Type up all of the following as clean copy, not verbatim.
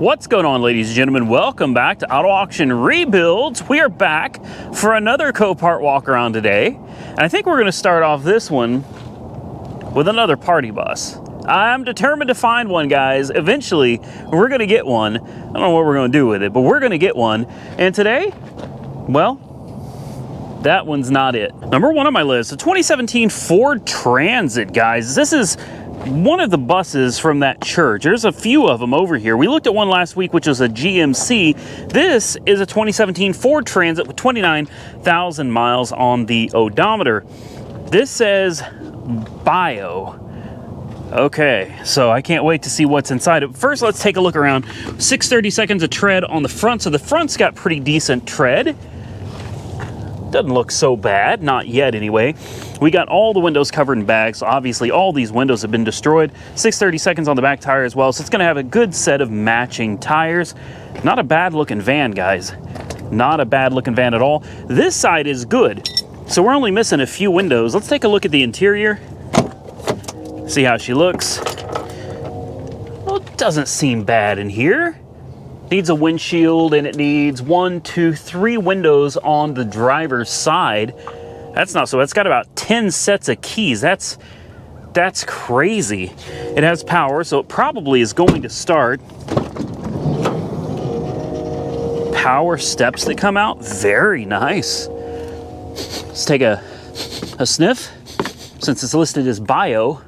What's going on, ladies and gentlemen? Welcome back to Auto Auction Rebuilds. We are back for another Copart walk around today. And I think we're going to start off this one with another party bus. I'm determined to find one, guys. Eventually, we're going to get one. I don't know what we're going to do with it, but we're going to get one. And today, well, that one's not it. Number one on my list, a 2017 Ford Transit, guys. This is one of the buses from that church. There's a few of them over here. We looked at one last week, which was a GMC. This is a 2017 Ford Transit with 29,000 miles on the odometer. This says bio. Okay, so I can't wait to see what's inside it. First, let's take a look around. 630 seconds of tread on the front, so the front's got pretty decent tread. Doesn't look so bad, not yet anyway. We got all the windows covered in bags, so obviously all these windows have been destroyed. 630 seconds on the back tire as well, so it's gonna have a good set of matching tires. Not a bad looking van, guys. Not a bad looking van at all. This side is good, so we're only missing a few windows. Let's take a look at the interior. See how she looks. Well, it doesn't seem bad in here. Needs a windshield, and it needs 1, 2, 3 windows on the driver's side. That's not so. It's got about 10 sets of keys. That's crazy. It has power, so it probably is going to start. Power steps that come out. Very nice. Let's take a sniff, since it's listed as bio.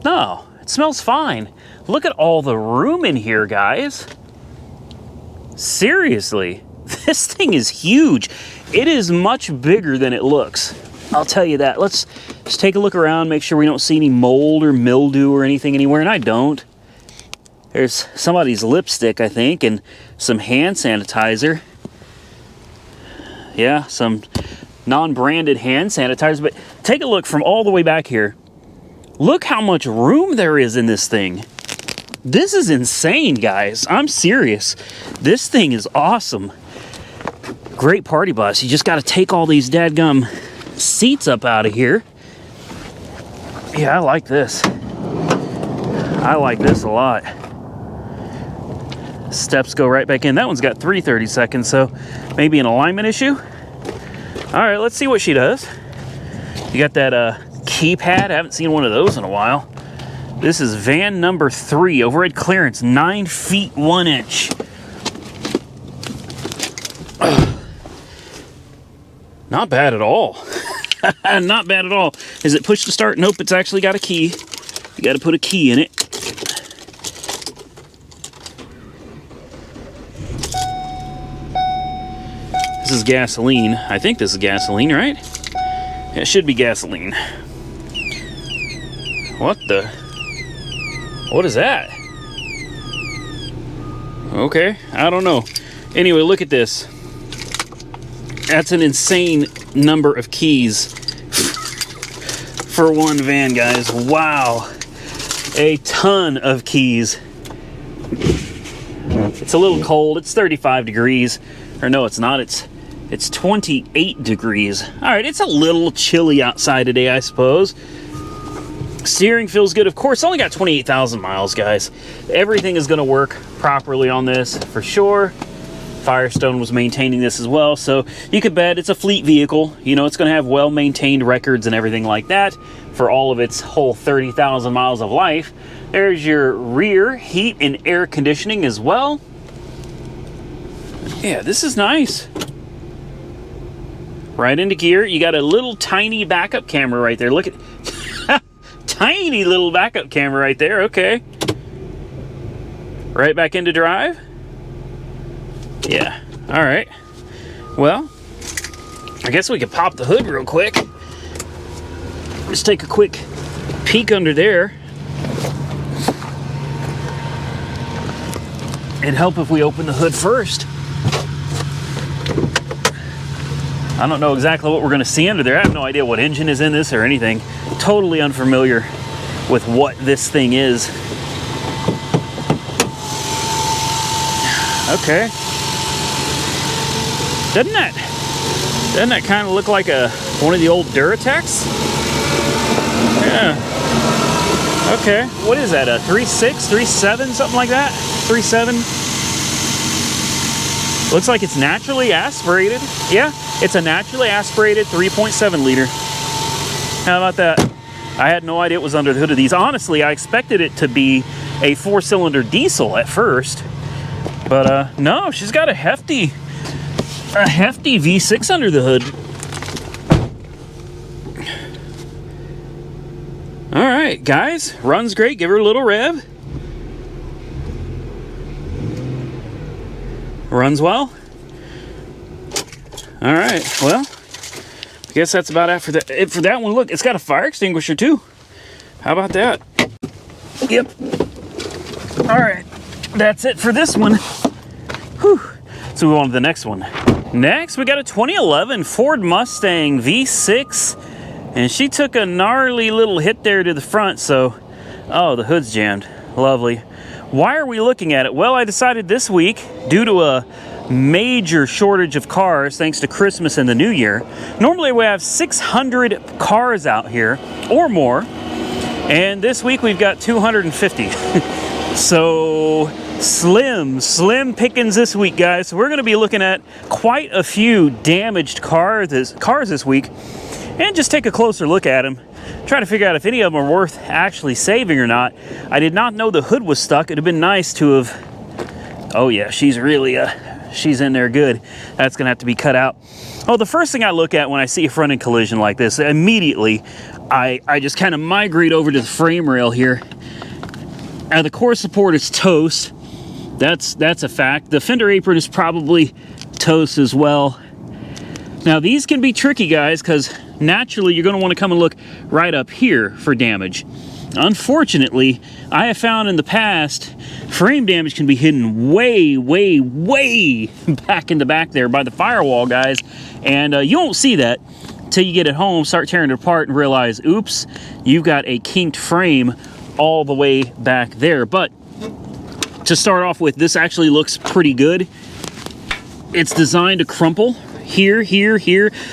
No, it smells fine. Look at all the room in here, guys. Seriously, this thing is huge. It is much bigger than it looks. I'll tell you that. Let's just take a look around, make sure we don't see any mold or mildew or anything anywhere, and I don't. There's somebody's lipstick, I think, and some hand sanitizer. Yeah, some non-branded hand sanitizer, but take a look from all the way back here. Look how much room there is in this thing. This is insane, guys. I'm serious. This thing is awesome. Great party bus. You just got to take all these dadgum seats up out of here. Yeah, I like this. I like this a lot. Steps go right back in. That one's got 330 seconds, so maybe an alignment issue. All right, let's see what she does. You got that keypad. I haven't seen one of those in a while. This is van number 3, overhead clearance, 9 feet 1 inch. Not bad at all. Not bad at all. Is it push to start? Nope, it's actually got a key. You got to put a key in it. This is gasoline. I think this is gasoline, right? It should be gasoline. What the? What is that? Okay, I don't know. Anyway, look at this. That's an insane number of keys for one van, guys. Wow. A ton of keys. It's a little cold. It's 35 degrees. Or no, it's not. It's 28 degrees. All right, it's a little chilly outside today, I suppose. Steering feels good. Of course, only got 28,000 miles, guys. Everything is going to work properly on this for sure. Firestone was maintaining this as well, so you could bet it's a fleet vehicle. You know, it's going to have well-maintained records and everything like that for all of its whole 30,000 miles of life. There's your rear heat and air conditioning as well. Yeah, this is nice. Right into gear. You got a little tiny backup camera right there. Look at tiny little backup camera right there. Okay. Right back into drive. Yeah. All right. Well, I guess we could pop the hood real quick. Just take a quick peek under there. It'd help if we open the hood first. I don't know exactly what we're going to see under there. I have no idea what engine is in this or anything. Totally unfamiliar with what this thing is. Okay. Doesn't that kind of look like one of the old Duratex? Yeah. Okay. What is that? A 3.6, 3.7, something like that? 3.7. Looks like it's naturally aspirated. Yeah, it's a naturally aspirated 3.7 liter. How about that? I had no idea it was under the hood of these. Honestly, I expected it to be a 4-cylinder diesel at first. But no, she's got a hefty V6 under the hood. All right, guys, runs great. Give her a little rev. Runs well. All right, well, I guess that's about it for that one. Look, it's got a fire extinguisher too. How about that? Yep. All right, that's it for this one. Whew. So we move on to the next one. Next, we got a 2011 Ford Mustang V6. And she took a gnarly little hit there to the front, so, oh, the hood's jammed. Lovely. Why are we looking at it? Well, I decided this week, due to a major shortage of cars, thanks to Christmas and the New Year, normally we have 600 cars out here, or more, and this week we've got 250. So, slim pickings this week, guys. So we're going to be looking at quite a few damaged cars this week, and just take a closer look at them, try to figure out if any of them are worth actually saving or not. I did not know the hood was stuck. It'd have been nice to have, oh yeah, she's really, she's in there good. That's gonna have to be cut out. Oh, the first thing I look at when I see a front-end collision like this, immediately, I just kind of migrate over to the frame rail here. The core support is toast. That's a fact. The fender apron is probably toast as well. Now, these can be tricky, guys, because naturally you're going to want to come and look right up here for damage. Unfortunately, I have found in the past, frame damage can be hidden way back in the back there by the firewall, guys. And you won't see that till you get it home, start tearing it apart, and realize, oops, you've got a kinked frame all the way back there. But to start off with, this actually looks pretty good. It's designed to crumple. Here.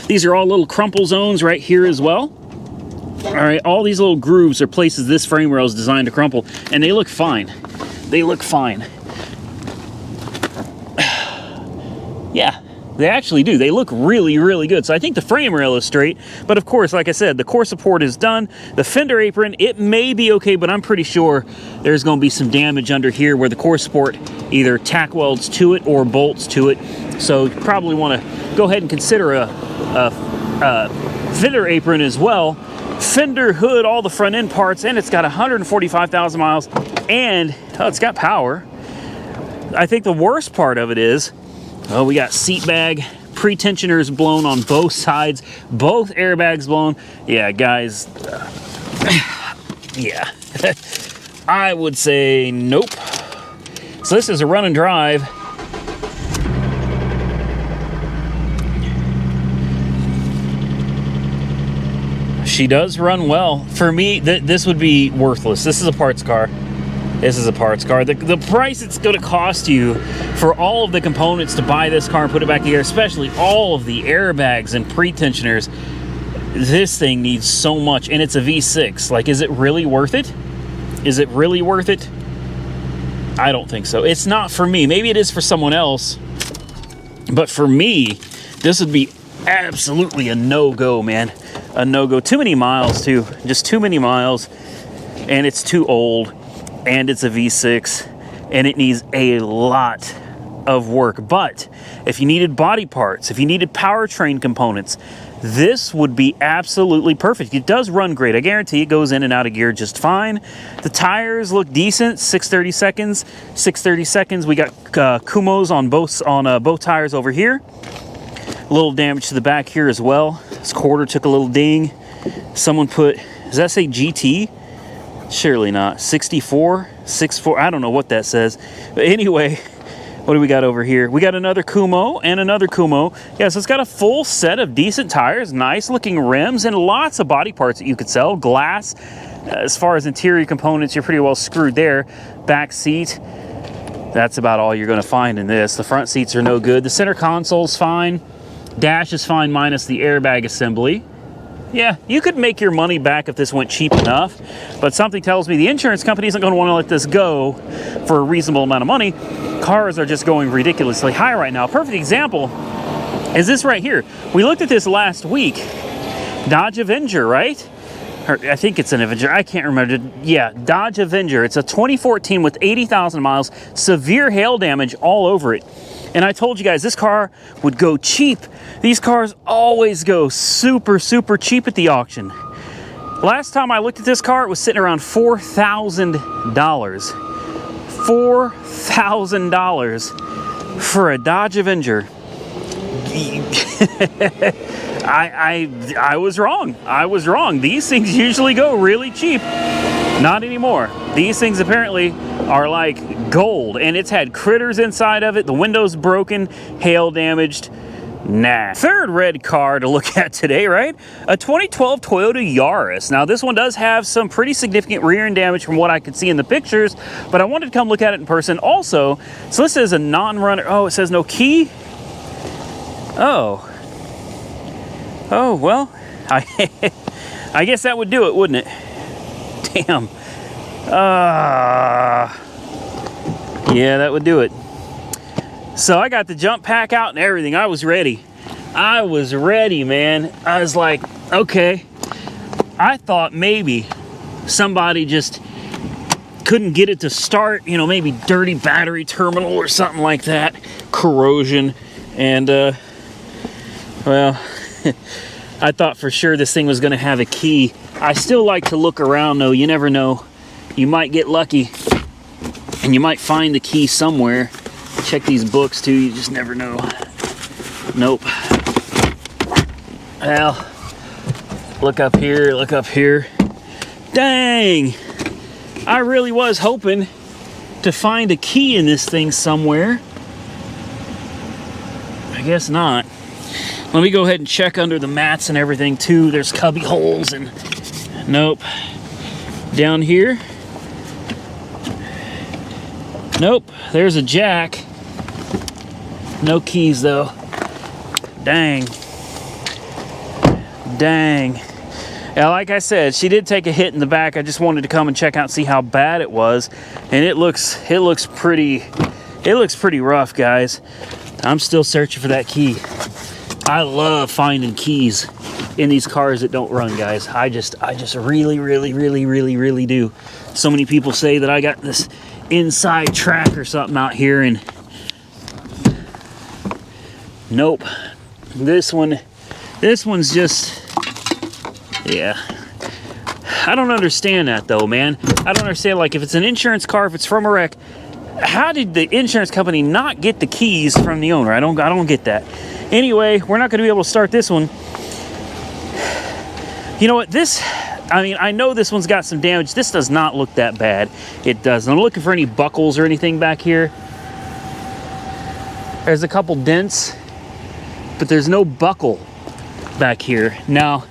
These are all little crumple zones right here as well. All right, all these little grooves are places this frame rail is designed to crumple, and they look fine. They look fine. Yeah, they actually do. They look really good. So I think the frame rail is straight, but of course, like I said, the core support is done. The fender apron, it may be okay, but I'm pretty sure there's going to be some damage under here where the core support either tack welds to it or bolts to it. So you probably want to go ahead and consider a fender apron as well. Fender hood, all the front end parts, and it's got 145,000 miles, and oh, it's got power. I think the worst part of it is, oh, we got seat bag, pre-tensioners blown on both sides, both airbags blown. Yeah, guys, yeah, I would say nope. So this is a run and drive. She does run well. For me, this would be worthless. This is a parts car. This is a parts car. The price it's going to cost you for all of the components to buy this car and put it back together, especially all of the airbags and pre-tensioners, this thing needs so much, and it's a V6. Like, is it really worth it? Is it really worth it? I don't think so. It's not for me. Maybe it is for someone else, but for me, this would be absolutely a no-go, man. A no-go. Too many miles, too. Just too many miles, and it's too old, and it's a V6, and it needs a lot of work. But if you needed body parts, if you needed powertrain components, this would be absolutely perfect. It does run great. I guarantee it goes in and out of gear just fine. The tires look decent. 630 seconds. We got Kumos on both tires over here. A little damage to the back here as well. This quarter took a little ding. Someone put, does that say GT? Surely not. 64? 64? I don't know what that says. But anyway, what do we got over here? We got another Kumo and another Kumo. Yeah, so it's got a full set of decent tires, nice looking rims, and lots of body parts that you could sell. Glass. As far as interior components, you're pretty well screwed there. Back seat. That's about all you're going to find in this. The front seats are no good. The center console's fine. Dash is fine minus the airbag assembly. yeah, you could make your money back if this went cheap enough, but something tells me the insurance company isn't going to want to let this go for a reasonable amount of money. Cars are just going ridiculously high right now. A perfect example is this right here. We looked at this last week. Dodge Avenger, right? Or I think it's an Avenger. I can't remember. Yeah, Dodge Avenger. It's a 2014 with 80,000 miles, severe hail damage all over it. And I told you guys this car would go cheap. These cars always go super, super cheap at the auction. Last time I looked at this car, it was sitting around $4,000. $4,000 for a Dodge Avenger. I was wrong. I was wrong. These things usually go really cheap. Not anymore. These things apparently are like gold, and it's had critters inside of it. The window's broken, hail damaged. Nah. Third red car to look at today, right? A 2012 Toyota Yaris. Now this one does have some pretty significant rear end damage from what I could see in the pictures, but I wanted to come look at it in person also. So this is a non-runner. Oh, it says no key. Oh, well, I guess that would do it, wouldn't it? Damn. Yeah, that would do it. So I got the jump pack out and everything. I was ready. I was ready, man. I was like, okay. I thought maybe somebody just couldn't get it to start, you know, maybe dirty battery terminal or something like that. Corrosion. And, well, I thought for sure this thing was going to have a key. I still like to look around, though. You never know. You might get lucky, and you might find the key somewhere. Check these books, too. You just never know. Nope. Well, look up here. Look up here. Dang! I really was hoping to find a key in this thing somewhere. I guess not. Let me go ahead and check under the mats and everything too. There's cubby holes and nope. Down here. Nope. There's a jack. No keys though. Dang. Dang. Yeah, like I said, she did take a hit in the back. I just wanted to come and check out and see how bad it was. And it looks pretty rough, guys. I'm still searching for that key. I love finding keys in these cars that don't run, guys. I just really do. So many people say that I got this inside track or something out here, and nope. This one's just, yeah. I don't understand that though, man. I don't understand, like, if it's an insurance car, if it's from a wreck, how did the insurance company not get the keys from the owner? I don't get that. Anyway, we're not going to be able to start this one. You know what? I know this one's got some damage. This does not look that bad. It doesn't. I'm looking for any buckles or anything back here. There's a couple dents, but there's no buckle back here. Now,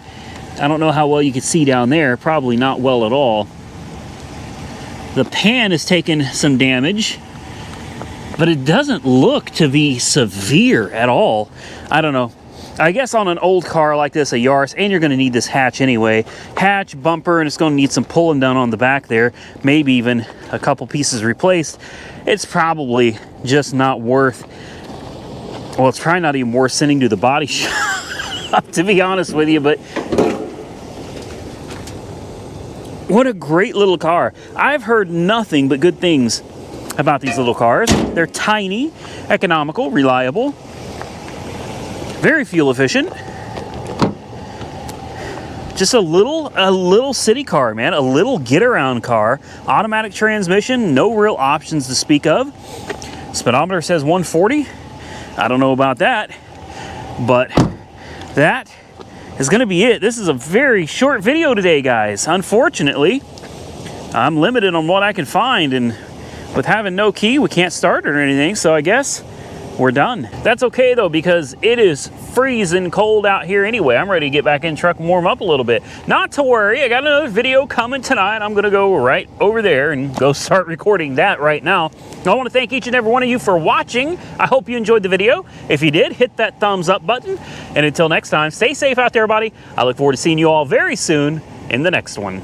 I don't know how well you can see down there. Probably not well at all. The pan has taken some damage, but it doesn't look to be severe at all. I don't know. I guess on an old car like this, a Yaris, and you're going to need this hatch anyway. Hatch, bumper, and it's going to need some pulling done on the back there. Maybe even a couple pieces replaced. It's probably just not worth, well, it's probably not even worth sending to the body shop, to be honest with you, but what a great little car. I've heard nothing but good things about these little cars. They're tiny, economical, reliable, very fuel efficient. Just a little city car, man. A little get-around car. Automatic transmission, no real options to speak of. Speedometer says 140. I don't know about that, but that is going to be it. This is a very short video today, guys. Unfortunately, I'm limited on what I can find, and with having no key, we can't start it or anything, so I guess we're done. That's okay though, because it is freezing cold out here anyway. I'm ready to get back in the truck and warm up a little bit. Not to worry, I got another video coming tonight. I'm gonna go right over there and go start recording that right now. I want to thank each and every one of you for watching. I hope you enjoyed the video. If you did, hit that thumbs up button. And until next time, stay safe out there, everybody. I look forward to seeing you all very soon in the next one.